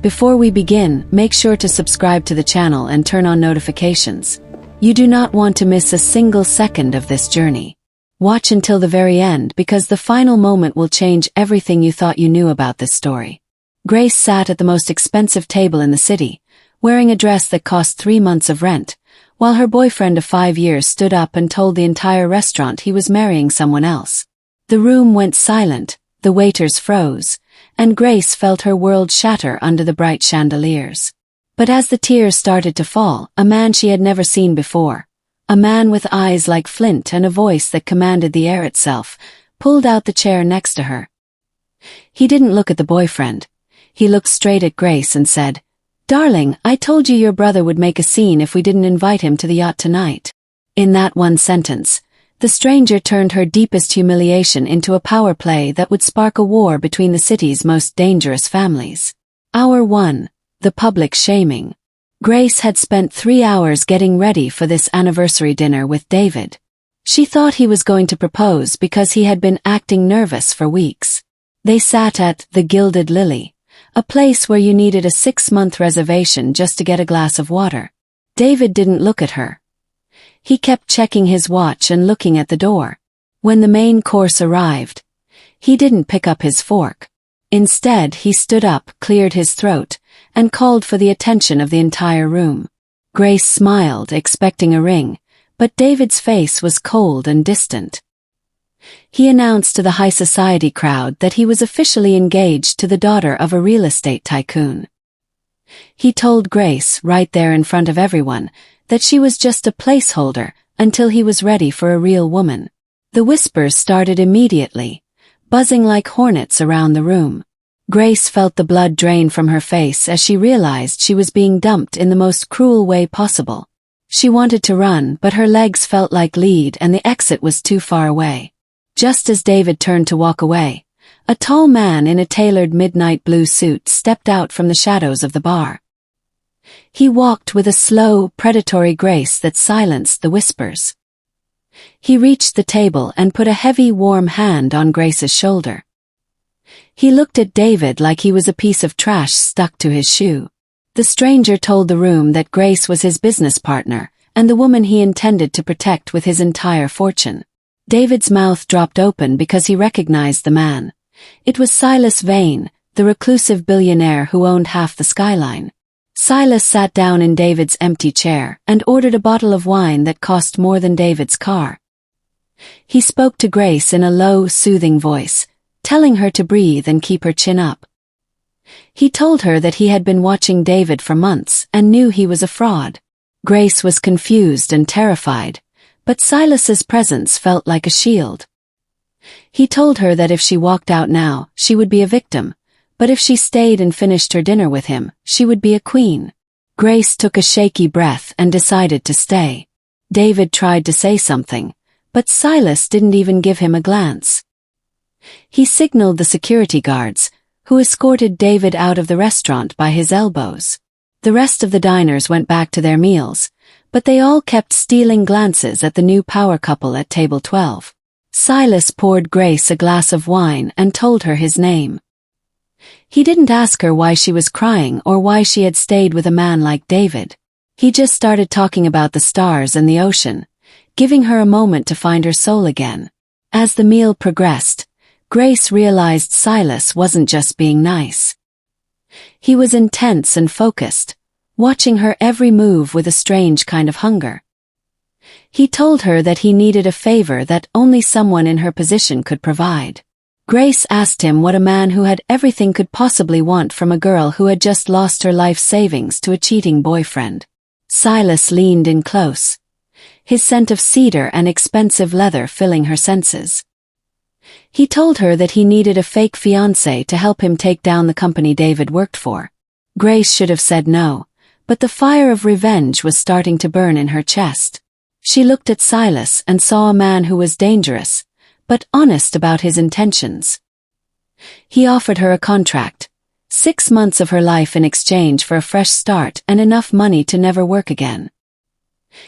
Before we begin, make sure to subscribe to the channel and turn on notifications. You do not want to miss a single second of this journey. Watch until the very end because the final moment will change everything you thought you knew about this story. Grace sat at the most expensive table in the city, wearing a dress that cost 3 months of rent, while her boyfriend of 5 years stood up and told the entire restaurant he was marrying someone else. The room went silent, the waiters froze, and Grace felt her world shatter under the bright chandeliers. But as the tears started to fall, a man she had never seen before, a man with eyes like flint and a voice that commanded the air itself, pulled out the chair next to her. He didn't look at the boyfriend. He looked straight at Grace and said, "Darling, I told you your brother would make a scene if we didn't invite him to the yacht tonight." In that one sentence, the stranger turned her deepest humiliation into a power play that would spark a war between the city's most dangerous families. Hour 1. The public shaming. Grace had spent 3 hours getting ready for this anniversary dinner with David. She thought he was going to propose because he had been acting nervous for weeks. They sat at the Gilded Lily, a place where you needed a 6-month reservation just to get a glass of water. David didn't look at her. He kept checking his watch and looking at the door. When the main course arrived, he didn't pick up his fork. Instead, he stood up, cleared his throat, and called for the attention of the entire room. Grace smiled, expecting a ring, but David's face was cold and distant. He announced to the high society crowd that he was officially engaged to the daughter of a real estate tycoon. He told Grace, right there in front of everyone, that she was just a placeholder until he was ready for a real woman. The whispers started immediately, buzzing like hornets around the room. Grace felt the blood drain from her face as she realized she was being dumped in the most cruel way possible. She wanted to run, but her legs felt like lead and the exit was too far away. Just as David turned to walk away, a tall man in a tailored midnight blue suit stepped out from the shadows of the bar. He walked with a slow, predatory grace that silenced the whispers. He reached the table and put a heavy, warm hand on Grace's shoulder. He looked at David like he was a piece of trash stuck to his shoe. The stranger told the room that Grace was his business partner and the woman he intended to protect with his entire fortune. David's mouth dropped open because he recognized the man. It was Silas Vane, the reclusive billionaire who owned half the skyline. Silas sat down in David's empty chair and ordered a bottle of wine that cost more than David's car. He spoke to Grace in a low, soothing voice, telling her to breathe and keep her chin up. He told her that he had been watching David for months and knew he was a fraud. Grace was confused and terrified, but Silas's presence felt like a shield. He told her that if she walked out now, she would be a victim, but if she stayed and finished her dinner with him, she would be a queen. Grace took a shaky breath and decided to stay. David tried to say something, but Silas didn't even give him a glance. He signaled the security guards, who escorted David out of the restaurant by his elbows. The rest of the diners went back to their meals, but they all kept stealing glances at the new power couple at table 12. Silas poured Grace a glass of wine and told her his name. He didn't ask her why she was crying or why she had stayed with a man like David. He just started talking about the stars and the ocean, giving her a moment to find her soul again. As the meal progressed, Grace realized Silas wasn't just being nice. He was intense and focused, watching her every move with a strange kind of hunger. He told her that he needed a favor that only someone in her position could provide. Grace asked him what a man who had everything could possibly want from a girl who had just lost her life savings to a cheating boyfriend. Silas leaned in close, his scent of cedar and expensive leather filling her senses. He told her that he needed a fake fiancé to help him take down the company David worked for. Grace should have said no, but the fire of revenge was starting to burn in her chest. She looked at Silas and saw a man who was dangerous, but honest about his intentions. He offered her a contract, 6 months of her life in exchange for a fresh start and enough money to never work again.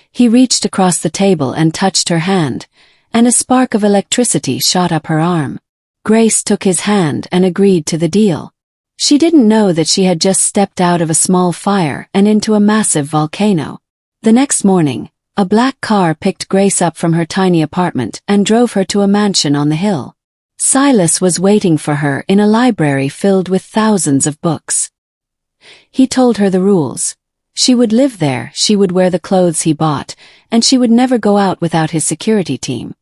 He reached across the table and touched her hand, and a spark of electricity shot up her arm. Grace took his hand and agreed to the deal. She didn't know that she had just stepped out of a small fire and into a massive volcano. The next morning, a black car picked Grace up from her tiny apartment and drove her to a mansion on the hill. Silas was waiting for her in a library filled with thousands of books. He told her the rules. She would live there, she would wear the clothes he bought, and she would never go out without his security team.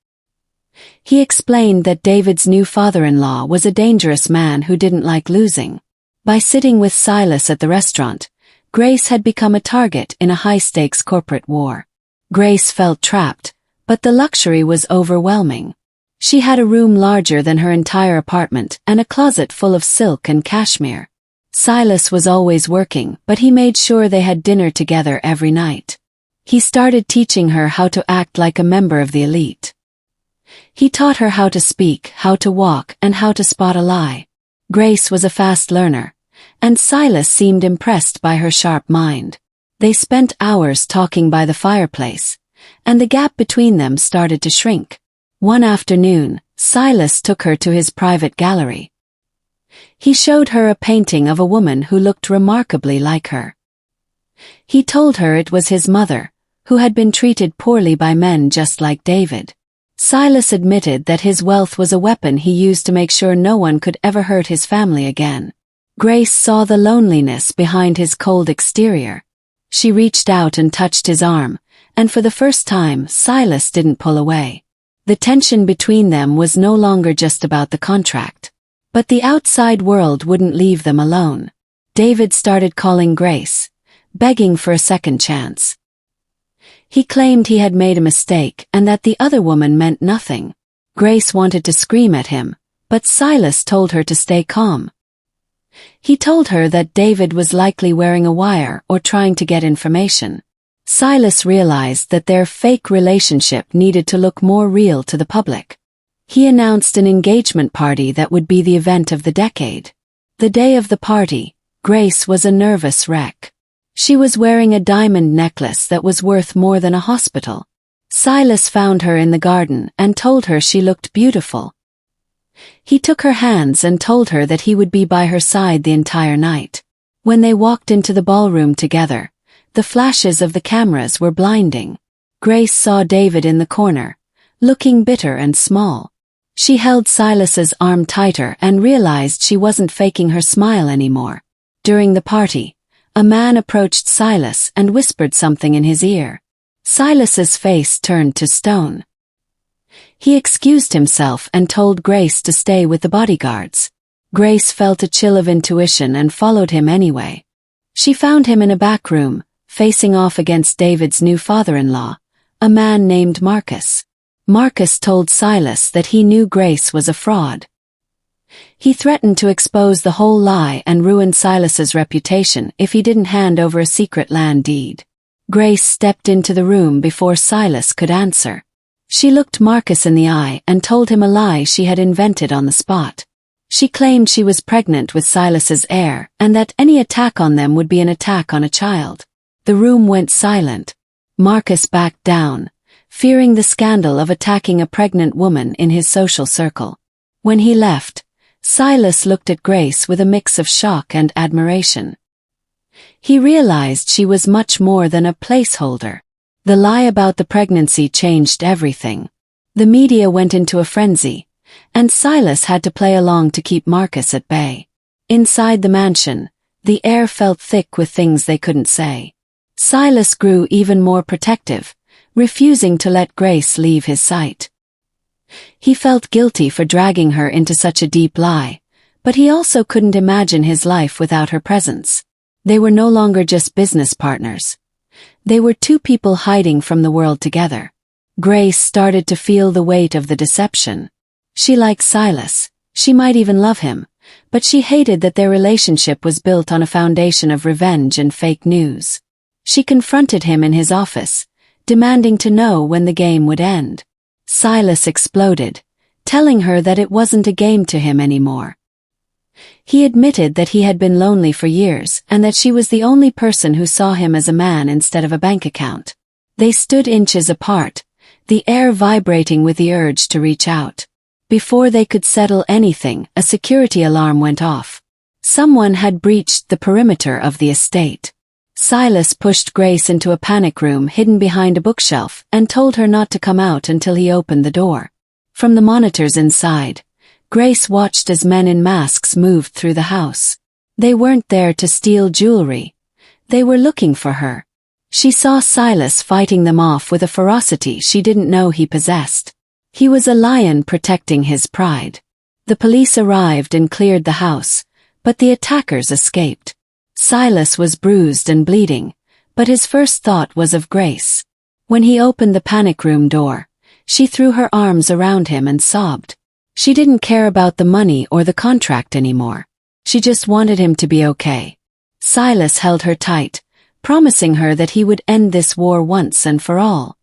He explained that David's new father-in-law was a dangerous man who didn't like losing. By sitting with Silas at the restaurant, Grace had become a target in a high-stakes corporate war. Grace felt trapped, but the luxury was overwhelming. She had a room larger than her entire apartment and a closet full of silk and cashmere. Silas was always working, but he made sure they had dinner together every night. He started teaching her how to act like a member of the elite. He taught her how to speak, how to walk, and how to spot a lie. Grace was a fast learner, and Silas seemed impressed by her sharp mind. They spent hours talking by the fireplace, and the gap between them started to shrink. One afternoon, Silas took her to his private gallery. He showed her a painting of a woman who looked remarkably like her. He told her it was his mother, who had been treated poorly by men just like David. Silas admitted that his wealth was a weapon he used to make sure no one could ever hurt his family again. Grace saw the loneliness behind his cold exterior. She reached out and touched his arm, and for the first time, Silas didn't pull away. The tension between them was no longer just about the contract. But the outside world wouldn't leave them alone. David started calling Grace, begging for a second chance. He claimed he had made a mistake and that the other woman meant nothing. Grace wanted to scream at him, but Silas told her to stay calm. He told her that David was likely wearing a wire or trying to get information. Silas realized that their fake relationship needed to look more real to the public. He announced an engagement party that would be the event of the decade. The day of the party, Grace was a nervous wreck. She was wearing a diamond necklace that was worth more than a hospital. Silas found her in the garden and told her she looked beautiful. He took her hands and told her that he would be by her side the entire night. When they walked into the ballroom together, the flashes of the cameras were blinding. Grace saw David in the corner, looking bitter and small. She held Silas's arm tighter and realized she wasn't faking her smile anymore. During the party, a man approached Silas and whispered something in his ear. Silas's face turned to stone. He excused himself and told Grace to stay with the bodyguards. Grace felt a chill of intuition and followed him anyway. She found him in a back room, facing off against David's new father-in-law, a man named Marcus. Marcus told Silas that he knew Grace was a fraud. He threatened to expose the whole lie and ruin Silas's reputation if he didn't hand over a secret land deed. Grace stepped into the room before Silas could answer. She looked Marcus in the eye and told him a lie she had invented on the spot. She claimed she was pregnant with Silas's heir and that any attack on them would be an attack on a child. The room went silent. Marcus backed down, fearing the scandal of attacking a pregnant woman in his social circle. When he left, Silas looked at Grace with a mix of shock and admiration. He realized she was much more than a placeholder. The lie about the pregnancy changed everything. The media went into a frenzy, and Silas had to play along to keep Marcus at bay. Inside the mansion, the air felt thick with things they couldn't say. Silas grew even more protective, refusing to let Grace leave his sight. He felt guilty for dragging her into such a deep lie, but he also couldn't imagine his life without her presence. They were no longer just business partners. They were two people hiding from the world together. Grace started to feel the weight of the deception. She liked Silas, she might even love him, but she hated that their relationship was built on a foundation of revenge and fake news. She confronted him in his office, demanding to know when the game would end. Silas exploded, telling her that it wasn't a game to him anymore. He admitted that he had been lonely for years and that she was the only person who saw him as a man instead of a bank account. They stood inches apart, the air vibrating with the urge to reach out. Before they could settle anything, a security alarm went off. Someone had breached the perimeter of the estate. Silas pushed Grace into a panic room hidden behind a bookshelf and told her not to come out until he opened the door. From the monitors inside, Grace watched as men in masks moved through the house. They weren't there to steal jewelry. They were looking for her. She saw Silas fighting them off with a ferocity she didn't know he possessed. He was a lion protecting his pride. The police arrived and cleared the house, but the attackers escaped. Silas was bruised and bleeding, but his first thought was of Grace. When he opened the panic room door, she threw her arms around him and sobbed. She didn't care about the money or the contract anymore. She just wanted him to be okay. Silas held her tight, promising her that he would end this war once and for all.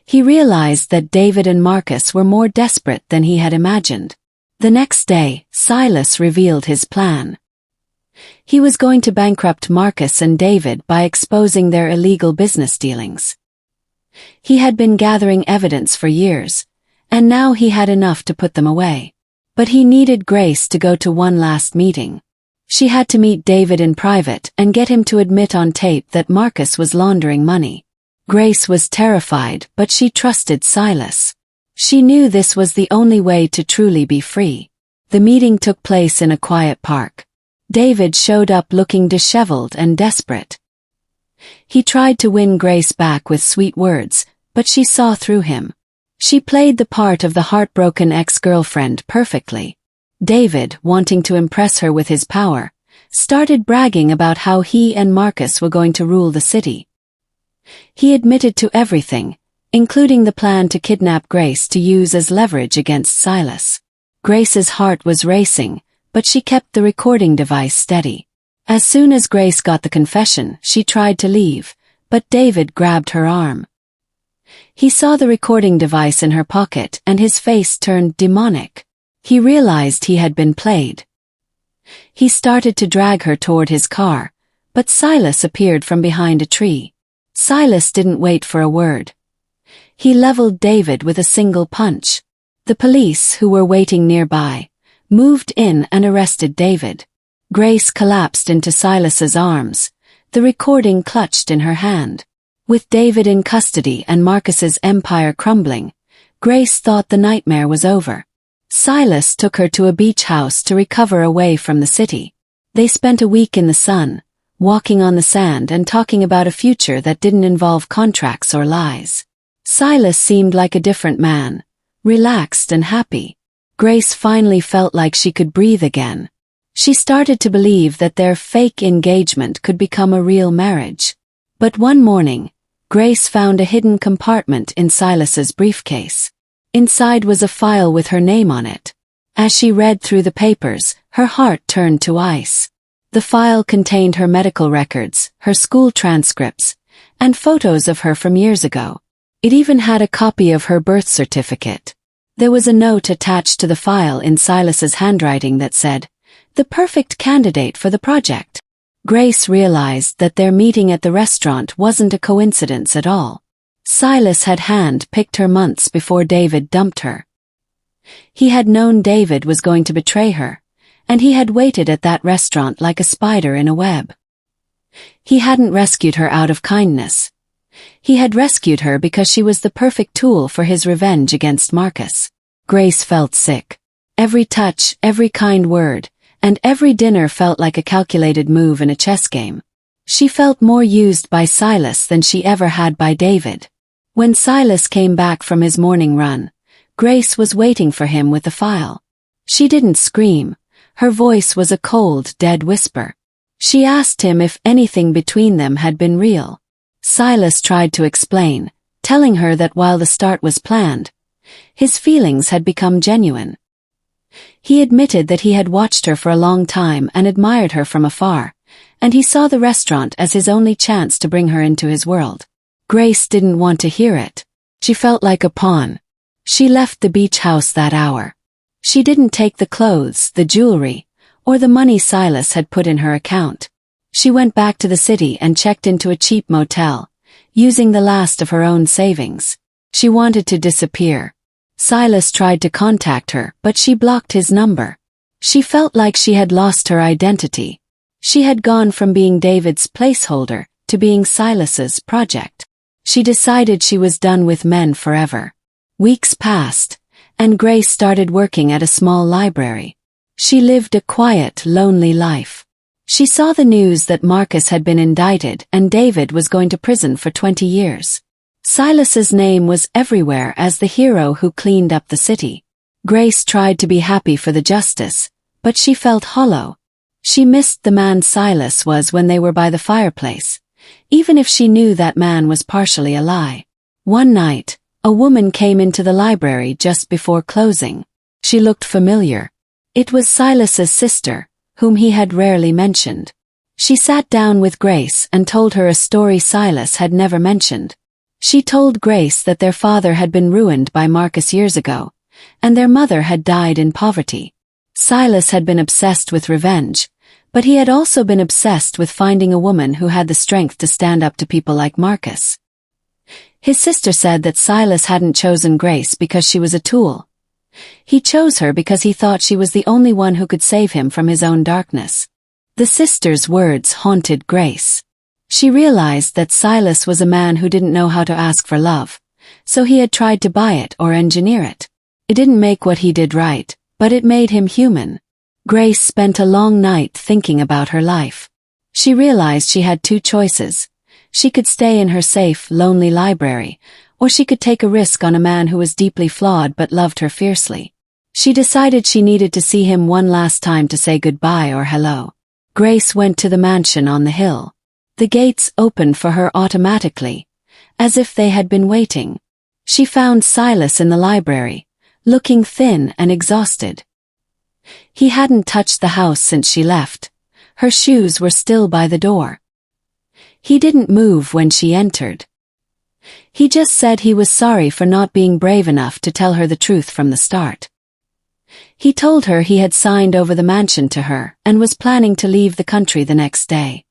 He realized that David and Marcus were more desperate than he had imagined. The next day, Silas revealed his plan. He was going to bankrupt Marcus and David by exposing their illegal business dealings. He had been gathering evidence for years, and now he had enough to put them away. But he needed Grace to go to one last meeting. She had to meet David in private and get him to admit on tape that Marcus was laundering money. Grace was terrified, but she trusted Silas. She knew this was the only way to truly be free. The meeting took place in a quiet park. David showed up looking disheveled and desperate. He tried to win Grace back with sweet words, but she saw through him. She played the part of the heartbroken ex-girlfriend perfectly. David, wanting to impress her with his power, started bragging about how he and Marcus were going to rule the city. He admitted to everything, including the plan to kidnap Grace to use as leverage against Silas. Grace's heart was racing, but she kept the recording device steady. As soon as Grace got the confession, she tried to leave, but David grabbed her arm. He saw the recording device in her pocket and his face turned demonic. He realized he had been played. He started to drag her toward his car, but Silas appeared from behind a tree. Silas didn't wait for a word. He leveled David with a single punch. The police, who were waiting nearby, moved in and arrested David. Grace collapsed into Silas's arms, the recording clutched in her hand. With David in custody and Marcus's empire crumbling, Grace thought the nightmare was over. Silas took her to a beach house to recover away from the city. They spent a week in the sun, walking on the sand and talking about a future that didn't involve contracts or lies. Silas seemed like a different man, relaxed and happy. Grace finally felt like she could breathe again. She started to believe that their fake engagement could become a real marriage. But one morning, Grace found a hidden compartment in Silas's briefcase. Inside was a file with her name on it. As she read through the papers, her heart turned to ice. The file contained her medical records, her school transcripts, and photos of her from years ago. It even had a copy of her birth certificate. There was a note attached to the file in Silas's handwriting that said, "The perfect candidate for the project." Grace realized that their meeting at the restaurant wasn't a coincidence at all. Silas had hand-picked her months before David dumped her. He had known David was going to betray her, and he had waited at that restaurant like a spider in a web. He hadn't rescued her out of kindness. He had rescued her because she was the perfect tool for his revenge against Marcus. Grace felt sick. Every touch, every kind word, and every dinner felt like a calculated move in a chess game. She felt more used by Silas than she ever had by David. When Silas came back from his morning run, Grace was waiting for him with the file. She didn't scream. Her voice was a cold, dead whisper. She asked him if anything between them had been real. Silas tried to explain, telling her that while the start was planned, his feelings had become genuine. He admitted that he had watched her for a long time and admired her from afar, and he saw the restaurant as his only chance to bring her into his world. Grace didn't want to hear it. She felt like a pawn. She left the beach house that hour. She didn't take the clothes, the jewelry, or the money Silas had put in her account. She went back to the city and checked into a cheap motel, using the last of her own savings. She wanted to disappear. Silas tried to contact her, but she blocked his number. She felt like she had lost her identity. She had gone from being David's placeholder to being Silas's project. She decided she was done with men forever. Weeks passed, and Grace started working at a small library. She lived a quiet, lonely life. She saw the news that Marcus had been indicted and David was going to prison for 20 years. Silas's name was everywhere as the hero who cleaned up the city. Grace tried to be happy for the justice, but she felt hollow. She missed the man Silas was when they were by the fireplace, even if she knew that man was partially a lie. One night, a woman came into the library just before closing. She looked familiar. It was Silas's sister, whom he had rarely mentioned. She sat down with Grace and told her a story Silas had never mentioned. She told Grace that their father had been ruined by Marcus years ago, and their mother had died in poverty. Silas had been obsessed with revenge, but he had also been obsessed with finding a woman who had the strength to stand up to people like Marcus. His sister said that Silas hadn't chosen Grace because she was a tool. He chose her because he thought she was the only one who could save him from his own darkness. The sister's words haunted Grace. She realized that Silas was a man who didn't know how to ask for love, so he had tried to buy it or engineer it. It didn't make what he did right, but it made him human. Grace spent a long night thinking about her life. She realized she had two choices. She could stay in her safe, lonely library, or she could take a risk on a man who was deeply flawed but loved her fiercely. She decided she needed to see him one last time to say goodbye or hello. Grace went to the mansion on the hill. The gates opened for her automatically, as if they had been waiting. She found Silas in the library, looking thin and exhausted. He hadn't touched the house since she left. Her shoes were still by the door. He didn't move when she entered. He just said he was sorry for not being brave enough to tell her the truth from the start. He told her he had signed over the mansion to her and was planning to leave the country the next day.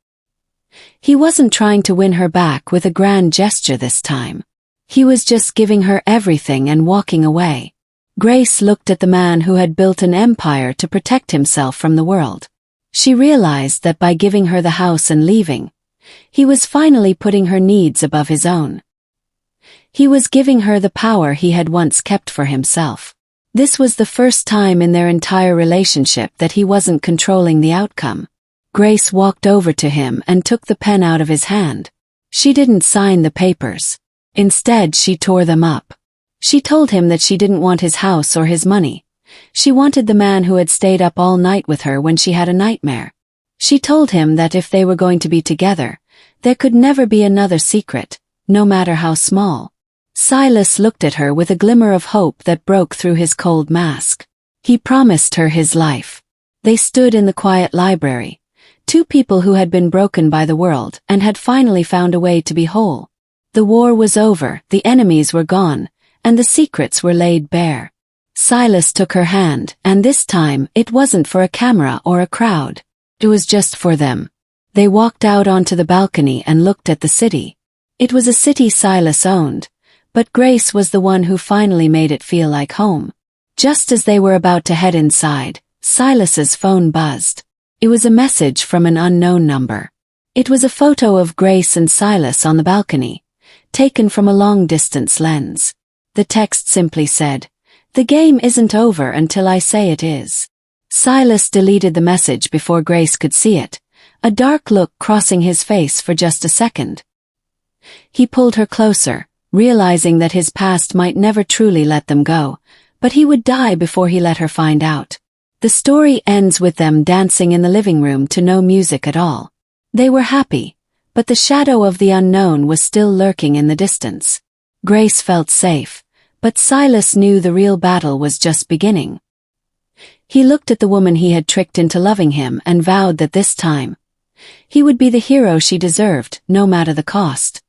He wasn't trying to win her back with a grand gesture this time. He was just giving her everything and walking away. Grace looked at the man who had built an empire to protect himself from the world. She realized that by giving her the house and leaving, he was finally putting her needs above his own. He was giving her the power he had once kept for himself. This was the first time in their entire relationship that he wasn't controlling the outcome. Grace walked over to him and took the pen out of his hand. She didn't sign the papers. Instead, she tore them up. She told him that she didn't want his house or his money. She wanted the man who had stayed up all night with her when she had a nightmare. She told him that if they were going to be together, there could never be another secret, no matter how small. Silas looked at her with a glimmer of hope that broke through his cold mask. He promised her his life. They stood in the quiet library, two people who had been broken by the world and had finally found a way to be whole. The war was over, the enemies were gone, and the secrets were laid bare. Silas took her hand, and this time it wasn't for a camera or a crowd. It was just for them. They walked out onto the balcony and looked at the city. It was a city Silas owned, but Grace was the one who finally made it feel like home. Just as they were about to head inside, Silas's phone buzzed. It was a message from an unknown number. It was a photo of Grace and Silas on the balcony, taken from a long-distance lens. The text simply said, "The game isn't over until I say it is." Silas deleted the message before Grace could see it, a dark look crossing his face for just a second. He pulled her closer, realizing that his past might never truly let them go, but he would die before he let her find out. The story ends with them dancing in the living room to no music at all. They were happy, but the shadow of the unknown was still lurking in the distance. Grace felt safe, but Silas knew the real battle was just beginning. He looked at the woman he had tricked into loving him and vowed that this time, he would be the hero she deserved, no matter the cost.